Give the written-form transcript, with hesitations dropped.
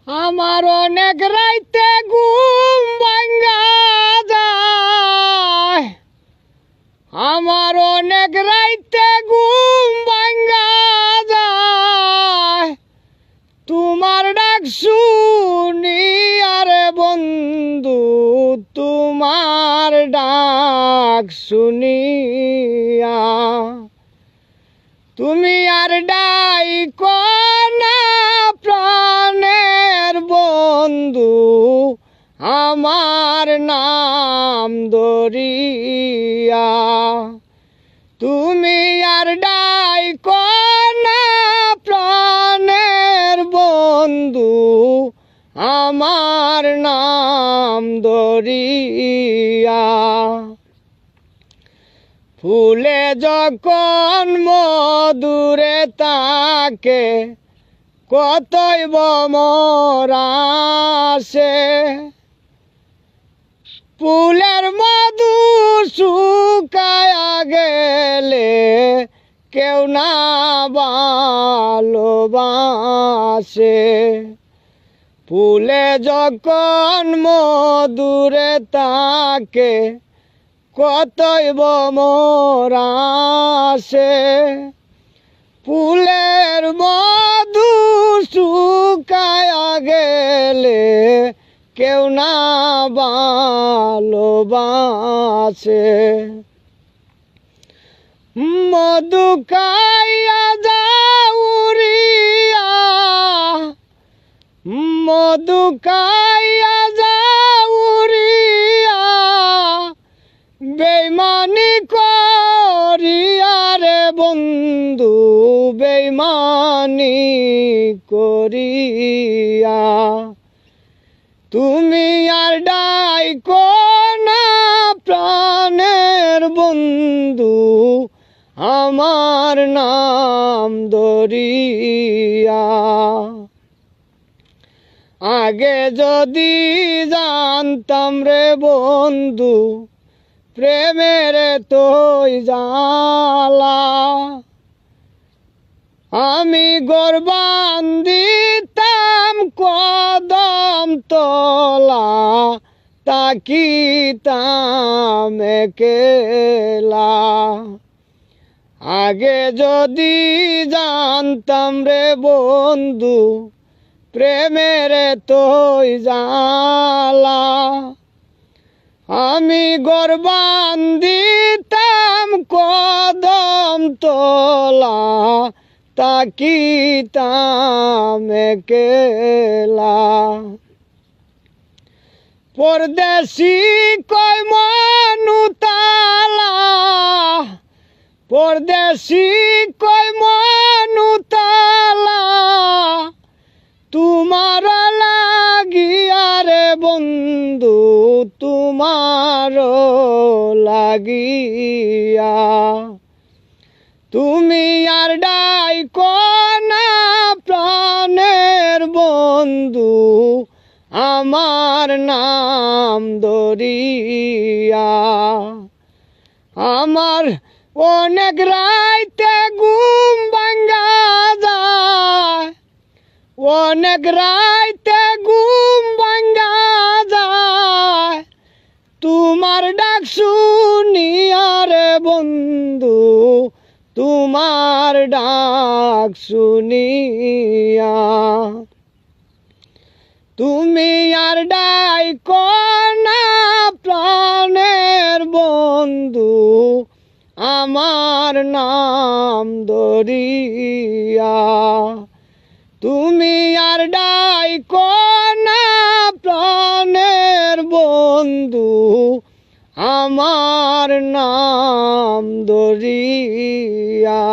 আমার অনেক রাইতে ঘুম ভাঙ্গা যায়, আমার অনেক রাইতে ঘুম ভাঙ্গা যায়, তোমার ডাক শুনি আরে বন্ধু, তোমার ডাক শুনিয়া। তুমি আর ডাইকো না প্রাণের বন্ধু, আমার নাম ধরিয়া। তুমি আর ডাইকো না প্রাণের বন্ধু, আমার নাম ধরিয়া। ফুলে যখন মধুরে তাকে কতই ভ্রমর আসে, ফুলের মধু শুকায়া গেলে কেউ না ভালোবাসে। ফুলে যখন মধুরে তাকে কতই ভ্রমর আসে, ফুলের মধু শুকায়া গেলে কেউ না ভালোবাসে। মধু খাইয়া যাউরিয়া, মধু খাইয়া যাউরিয়া, বেইমানি করিয়া রে বন্ধু, বেইমানি করিয়া। তুমি আর ডাইকো না প্রাণের বন্ধু, আমার নাম ধরিয়া। আগে যদি জানতাম রে বন্ধু, প্রেমের তোই জ্বালা, আমি গর্বান দিতাম কদম তলা, তাকিতাম একলা। আগে যদি জানতাম রে বন্ধু, প্রেমের তোই জ্বালা, আমি গর্বান দিতাম কদম তলা, তাকিতাম একলা। পরদেশি কয় মনুতালা, পরদেশি কয় মনুতালা, তোমার লাগিয়া রে বন্ধু, তোমার লাগিয়া। তুমি আর ডাইকো না প্রাণের বন্ধু, আমার নাম ধরিয়া। আমার অনেক রাইতে ঘুম ভাঙ্গা যায়, অনেক রাইতে ঘুম ভাঙ্গা যায়, তোমার ডাক শুনিয়া রে বন্ধু, তোমার ডাক শুনিয়া। তুমি আর ডাইকো না প্রাণের বন্ধু, আমার নাম ধরিয়া। তুমি আর ডাইকো না প্রাণের বন্ধু, আমার নাম ধরিয়া।